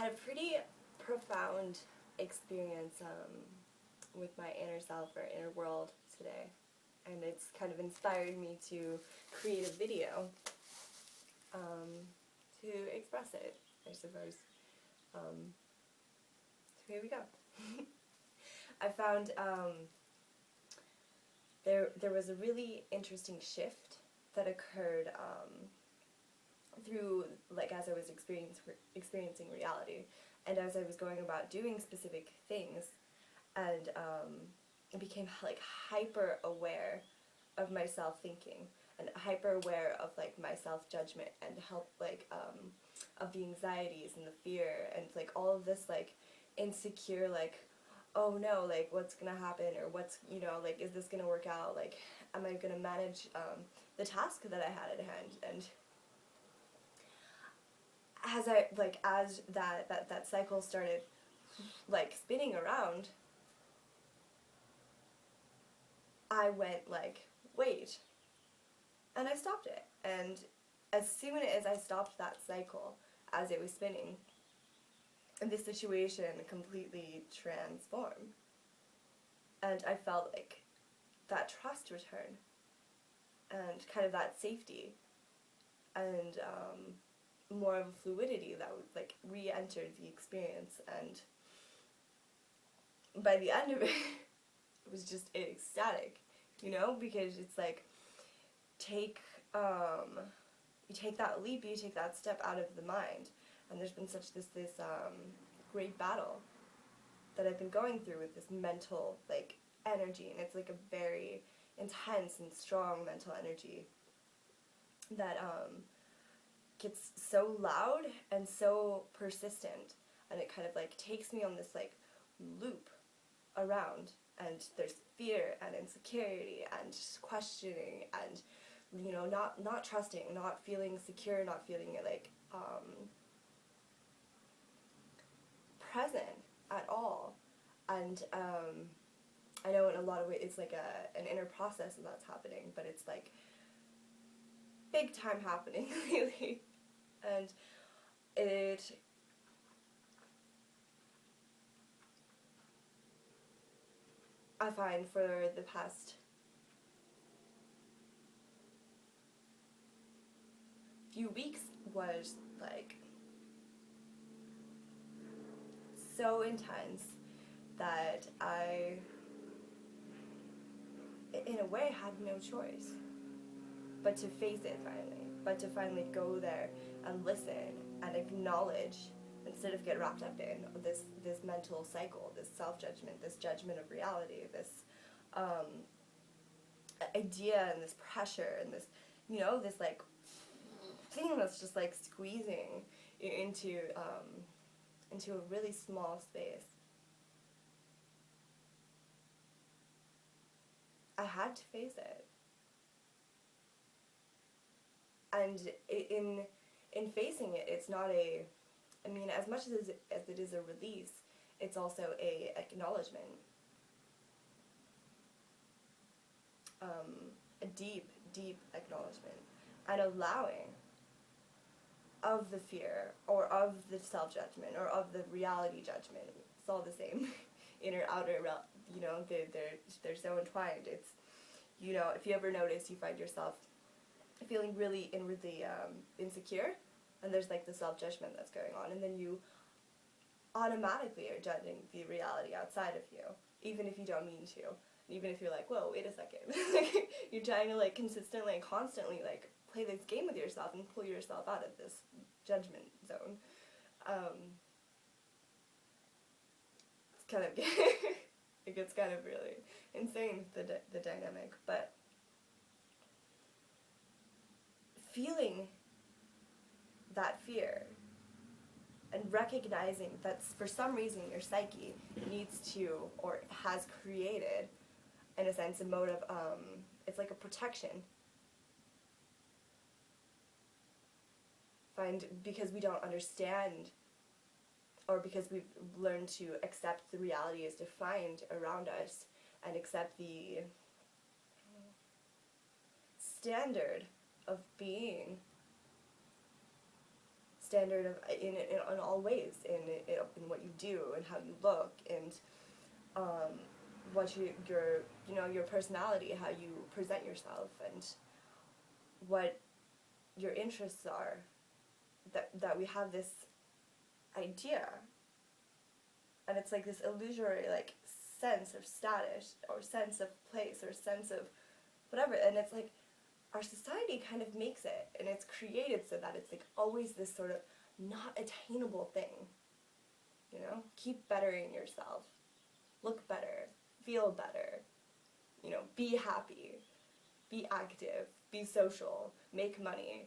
had a pretty profound experience with my inner self or inner world today, and it's kind of inspired me to create a video to express it, I suppose. So here we go. I found there was a really interesting shift that occurred through, like, as I was experiencing reality, and as I was going about doing specific things, and I became like hyper aware of my self thinking, and hyper aware of like my self judgment, and of the anxieties and the fear and like all of this like insecure, like, oh no, like what's gonna happen, or what's, like, is this gonna work out, like am I gonna manage the task that I had at hand. And as that cycle started like spinning around, I went like, wait, and I stopped it. And as soon as I stopped that cycle, as it was spinning, the situation completely transformed. And I felt like that trust return, and kind of that safety, and more of a fluidity that would like re-entered the experience. And by the end of it, it was just ecstatic, because it's like, you take that leap, you take that step out of the mind, and there's been such this great battle that I've been going through with this mental like energy, and it's like a very intense and strong mental energy that gets so loud and so persistent, and it kind of like takes me on this like loop around, and there's fear and insecurity and just questioning, and not trusting, not feeling secure, not feeling like present at all. And I know in a lot of ways it's like an inner process that's happening, but it's like big time happening lately. And I find for the past few weeks was like so intense that I, in a way, had no choice but to face it finally, but to finally go there and listen and acknowledge, instead of get wrapped up in this mental cycle, this self-judgment, this judgment of reality, this idea and this pressure and this, this like thing that's just like squeezing into a really small space. I had to face it. And in facing it, it's not as much as it is a release, it's also a acknowledgement. A deep, deep acknowledgement, and allowing of the fear, or of the self-judgment, or of the reality judgment. It's all the same. Inner, outer, they're so entwined. It's, if you ever notice, you find yourself feeling really inwardly insecure, and there's like the self-judgment that's going on, and then you automatically are judging the reality outside of you, even if you don't mean to. Even if you're like, whoa, wait a second. You're trying to like consistently and constantly like play this game with yourself and pull yourself out of this judgment zone. It's kind of it gets kind of really insane, the dynamic, but feeling that fear and recognizing that for some reason your psyche needs to, or has created, in a sense, a mode of, it's like a protection. Because we don't understand, or because we've learned to accept the reality as defined around us, and accept the standard of being, standard of in all ways, in what you do and how you look, and what your personality, how you present yourself, and what your interests are. That we have this idea, and it's like this illusory like sense of status or sense of place or sense of whatever, and it's like our society kind of makes it, and it's created so that it's like always this sort of not attainable thing. Keep bettering yourself, look better, feel better, be happy, be active, be social, make money,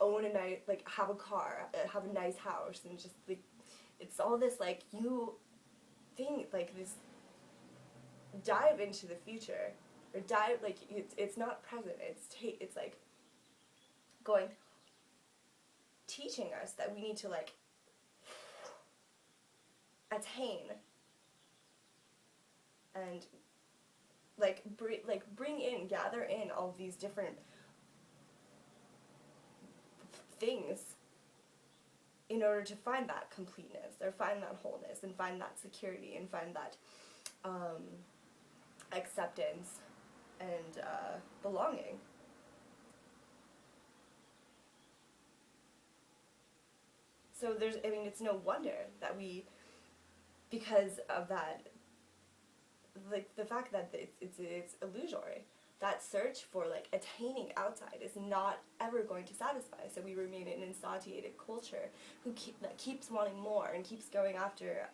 own a nice, like, have a car, have a nice house, and just like, it's all this like, you think like this, dive into the future, or dive, like, it's not present, it's like going, teaching us that we need to like attain and like gather in all these different things in order to find that completeness, or find that wholeness, and find that security, and find that acceptance and belonging. So it's no wonder that we, because of that, like the fact that it's illusory, that search for like attaining outside is not ever going to satisfy. So we remain an insatiated culture that keeps wanting more and keeps going after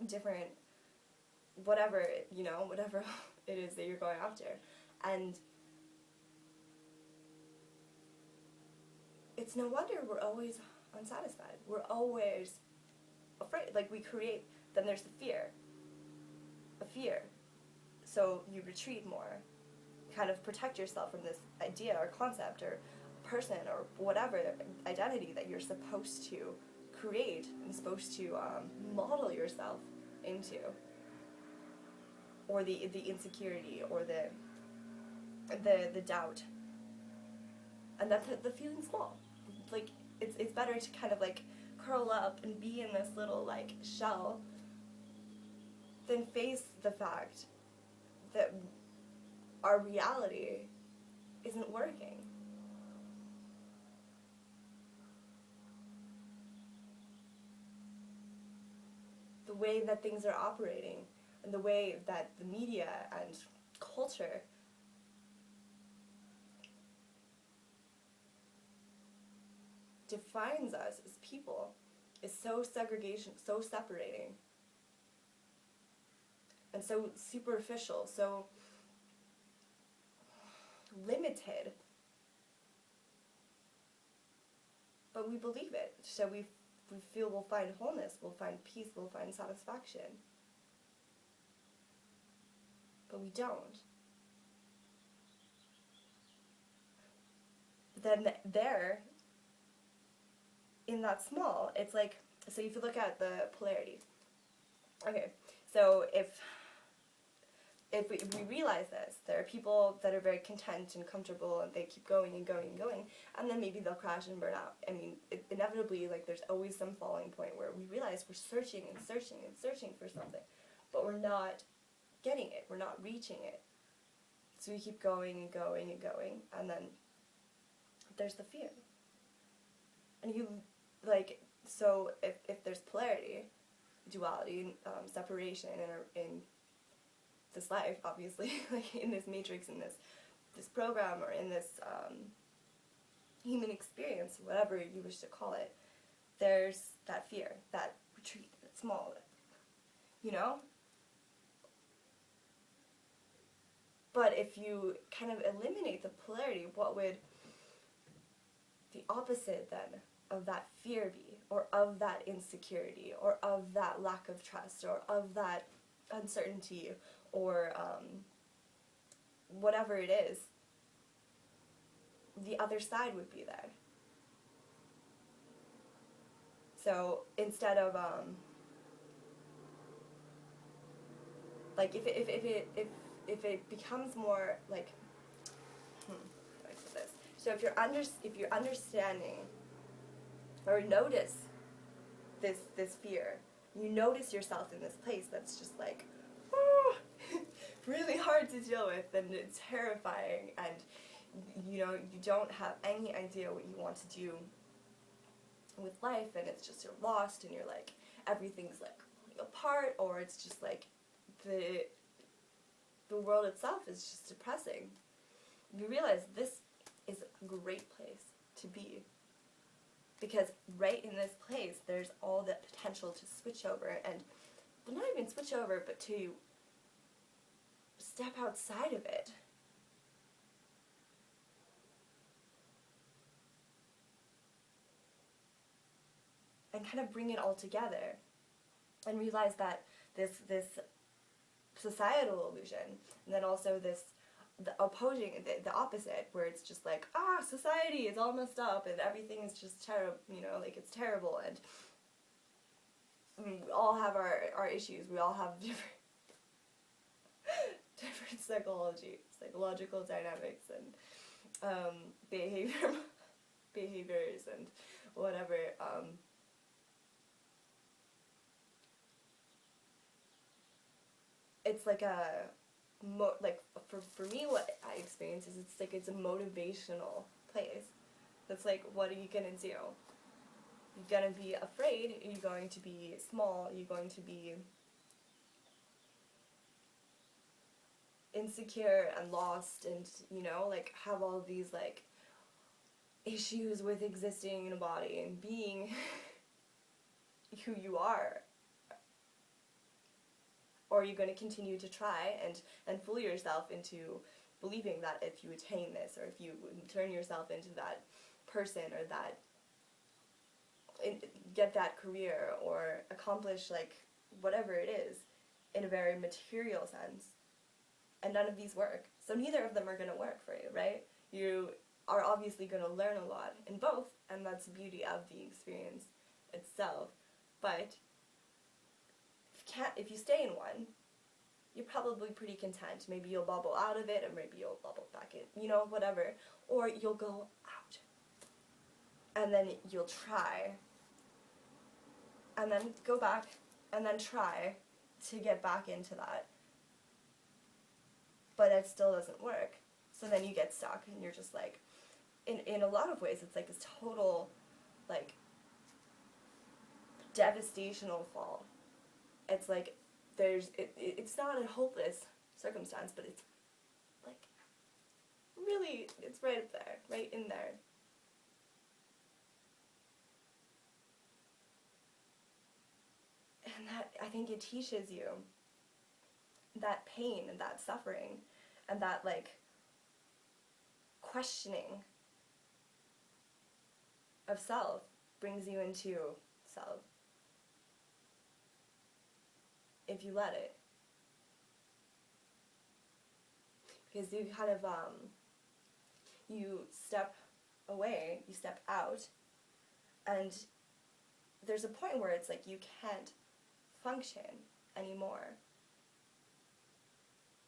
different whatever it is that you're going after, and it's no wonder we're always unsatisfied. We're always afraid. Like, we create, then there's the fear. A fear. So you retreat more. Kind of protect yourself from this idea or concept or person or whatever identity that you're supposed to create and supposed to model yourself into. Or the insecurity or the doubt. And that's the feeling small. Like, it's better to kind of like curl up and be in this little like shell than face the fact that our reality isn't working. The way that things are operating, and the way that the media and culture defines us as people is so separating, and so superficial, so limited. But we believe it, so we feel we'll find wholeness, we'll find peace, we'll find satisfaction. But we don't. But then there, in that small, it's like, so if you look at the polarity, okay, so if we realize this, there are people that are very content and comfortable, and they keep going and going and going, and then maybe they'll crash and burn out. I mean, inevitably, like, there's always some falling point where we realize we're searching and searching and searching for something, but we're not getting it, we're not reaching it. So we keep going and going and going, and then there's the fear. And you, like, so if there's polarity, duality, separation in this life, obviously, like in this matrix, in this program, or in this human experience, whatever you wish to call it, there's that fear, that retreat, that small, But if you kind of eliminate the polarity, what would the opposite then of that fear be, or of that insecurity, or of that lack of trust, or of that uncertainty, or whatever it is? The other side would be there. So instead of like if it becomes more like how do I put this? So if you're understanding or notice this fear, you notice yourself in this place that's just like, oh, really hard to deal with, and it's terrifying, and you don't have any idea what you want to do with life, and it's just you're lost, and you're like everything's like falling apart, or it's just like the world itself is just depressing. You realize this is a great place to be, because right in this place there's all the potential to switch over, and well, not even switch over, but to step outside of it. And kind of bring it all together, and realize that this societal illusion, and then also the opposing, the opposite, where it's just like, society is all messed up and everything is just terrible, like it's terrible, and we all have our issues, we all have different psychological dynamics, and behaviors and whatever. It's like for me, what I experience is it's a motivational place. That's like, what are you gonna do? You're gonna be afraid, you're going to be small, you're going to be insecure and lost, and like have all these like issues with existing in a body and being who you are. Or you're going to continue to try and fool yourself into believing that if you attain this, or if you turn yourself into that person, or get that career, or accomplish like whatever it is in a very material sense, and none of these work. So neither of them are going to work for you, right? You are obviously going to learn a lot in both, and that's the beauty of the experience itself. But if you stay in one, you're probably pretty content. Maybe you'll bubble out of it, or maybe you'll bubble back in, whatever. Or you'll go out, and then you'll try, and then go back, and then try to get back into that. But it still doesn't work. So then you get stuck, and you're just like, in a lot of ways, it's like this total, like, devastational fall. It's like it's not a hopeless circumstance, but it's like really, it's right up there, right in there. And that, I think it teaches you that pain and that suffering and that like questioning of self brings you into self, if you let it. Because you kind of, you step away, you step out, and there's a point where it's like you can't function anymore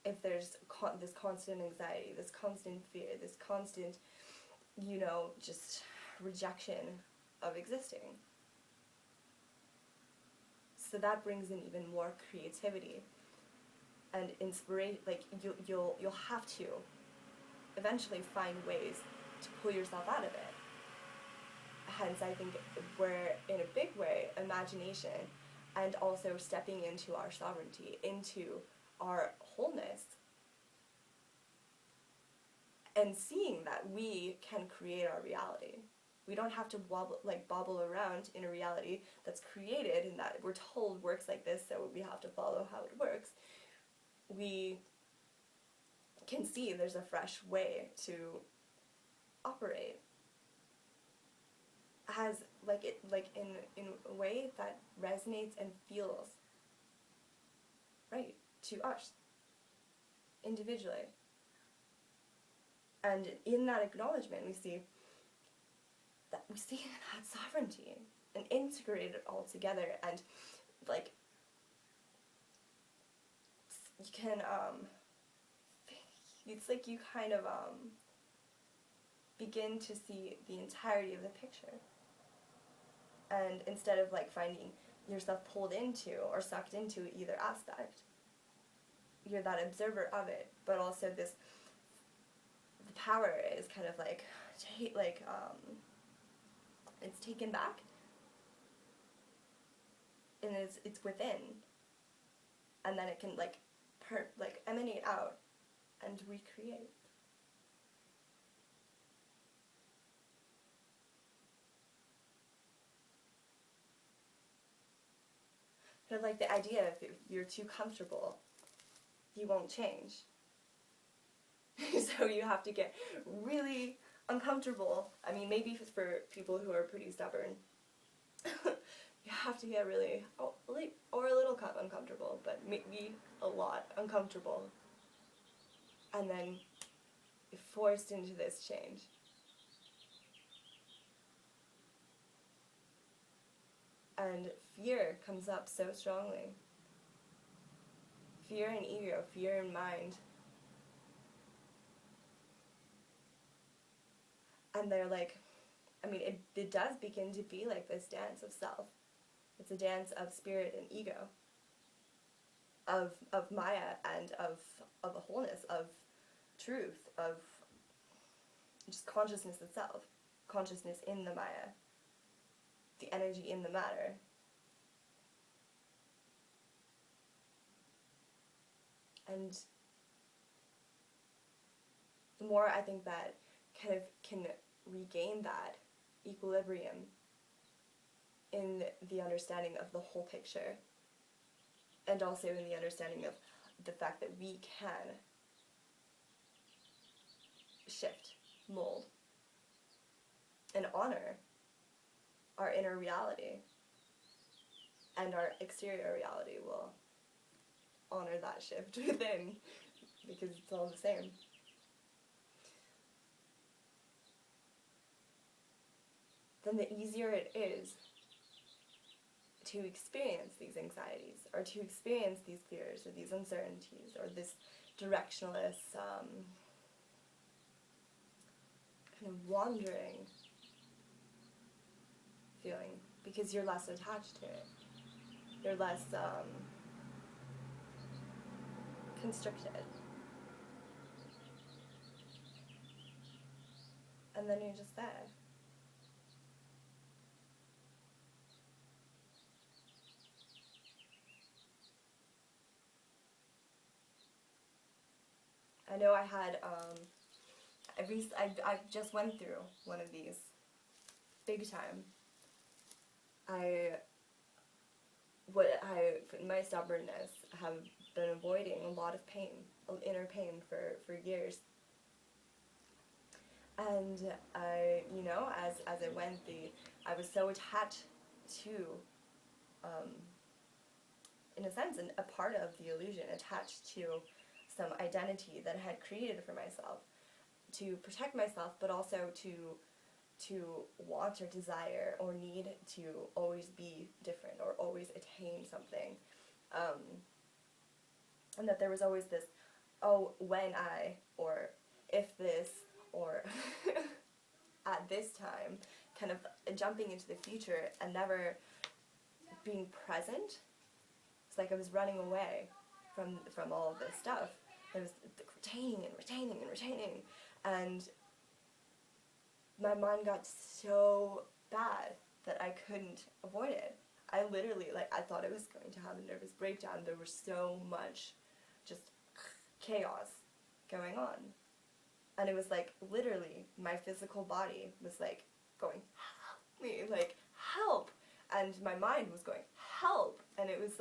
if there's this constant anxiety, this constant fear, this constant, just rejection of existing. So that brings in even more creativity and inspiration. Like you'll have to eventually find ways to pull yourself out of it. Hence, I think we're in a big way imagination, and also stepping into our sovereignty, into our wholeness, and seeing that we can create our reality. We don't have to bobble around in a reality that's created and that we're told works like this, so we have to follow how it works. We can see there's a fresh way to operate. Has in a way that resonates and feels right to us individually. And in that acknowledgement, we see that sovereignty and integrate it all together, and like you can it's like you kind of begin to see the entirety of the picture. And instead of like finding yourself pulled into or sucked into either aspect, you're that observer of it, but also this, the power is kind of like, it's taken back, and it's within, and then it can like emanate out and recreate. But like the idea, if you're too comfortable, you won't change. So you have to get really uncomfortable. I mean, maybe for people who are pretty stubborn, you have to get really, or a little uncomfortable, but maybe a lot uncomfortable. And then you're forced into this change. And fear comes up so strongly. Fear and ego, fear and mind. And they're like, I mean, it does begin to be like this dance of self. It's a dance of spirit and ego, of Maya, and of a wholeness, of truth, of just consciousness itself, consciousness in the Maya, the energy in the matter. And the more I think that kind of can regain that equilibrium in the understanding of the whole picture, and also in the understanding of the fact that we can shift, mold, and honor our inner reality, and our exterior reality will honor that shift within, because it's all the same. Then the easier it is to experience these anxieties, or to experience these fears, or these uncertainties, or this directionless kind of wandering feeling, because you're less attached to it. You're less constricted. And then you're just there. I know I had, I just went through one of these, big time. In my stubbornness, have been avoiding a lot of pain, inner pain for years. And as I went, I was so attached to, in a sense, a part of the illusion, attached to some identity that I had created for myself, to protect myself, but also to want or desire or need to always be different or always attain something. And that there was always this, when I, or if this, or at this time, kind of jumping into the future and never being present. It's like I was running away from all of this stuff. I was retaining, and my mind got so bad that I couldn't avoid it. I literally, I thought I was going to have a nervous breakdown. There was so much just chaos going on. And it was literally, my physical body was going, help me, help. And my mind was going, help. And it was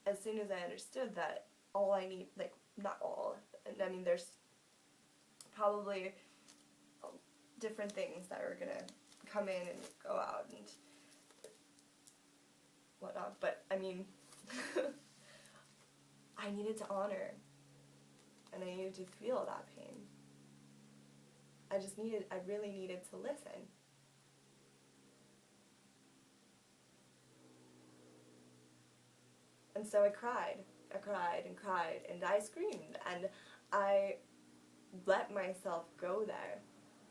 as soon as I understood that all I need, not all, I mean, there's probably different things that are gonna come in and go out and whatnot, but I mean, I needed to honor, and I needed to feel that pain. I really needed to listen. And so I cried, and I screamed, and I let myself go there,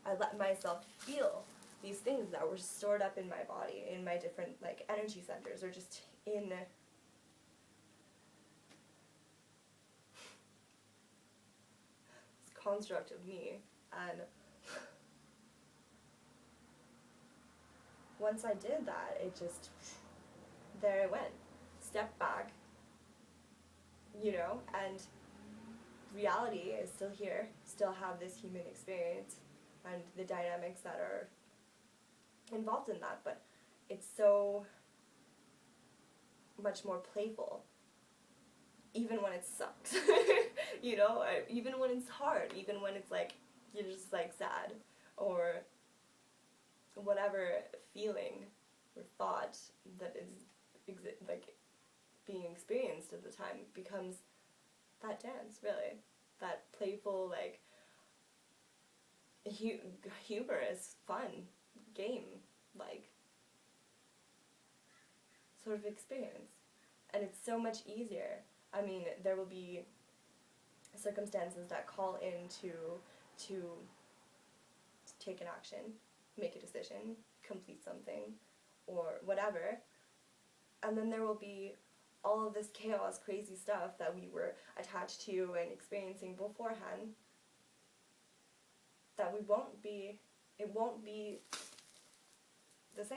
I let myself feel these things that were stored up in my body, in my different, like, energy centers, or just in this construct of me. And once I did that, it just, there it went. Step back, you know, and reality is still here, still have this human experience and the dynamics that are involved in that, but it's so much more playful, even when it sucks, you know, even when it's hard, even when it's like, you're just like sad, or whatever feeling or thought that is like being experienced at the time becomes that dance, really, that playful, like, humorous, fun, game, like, sort of experience. And it's so much easier. I mean, there will be circumstances that call in to take an action, make a decision, complete something, or whatever. And then there will be all of this chaos, crazy stuff that we were attached to and experiencing beforehand that it won't be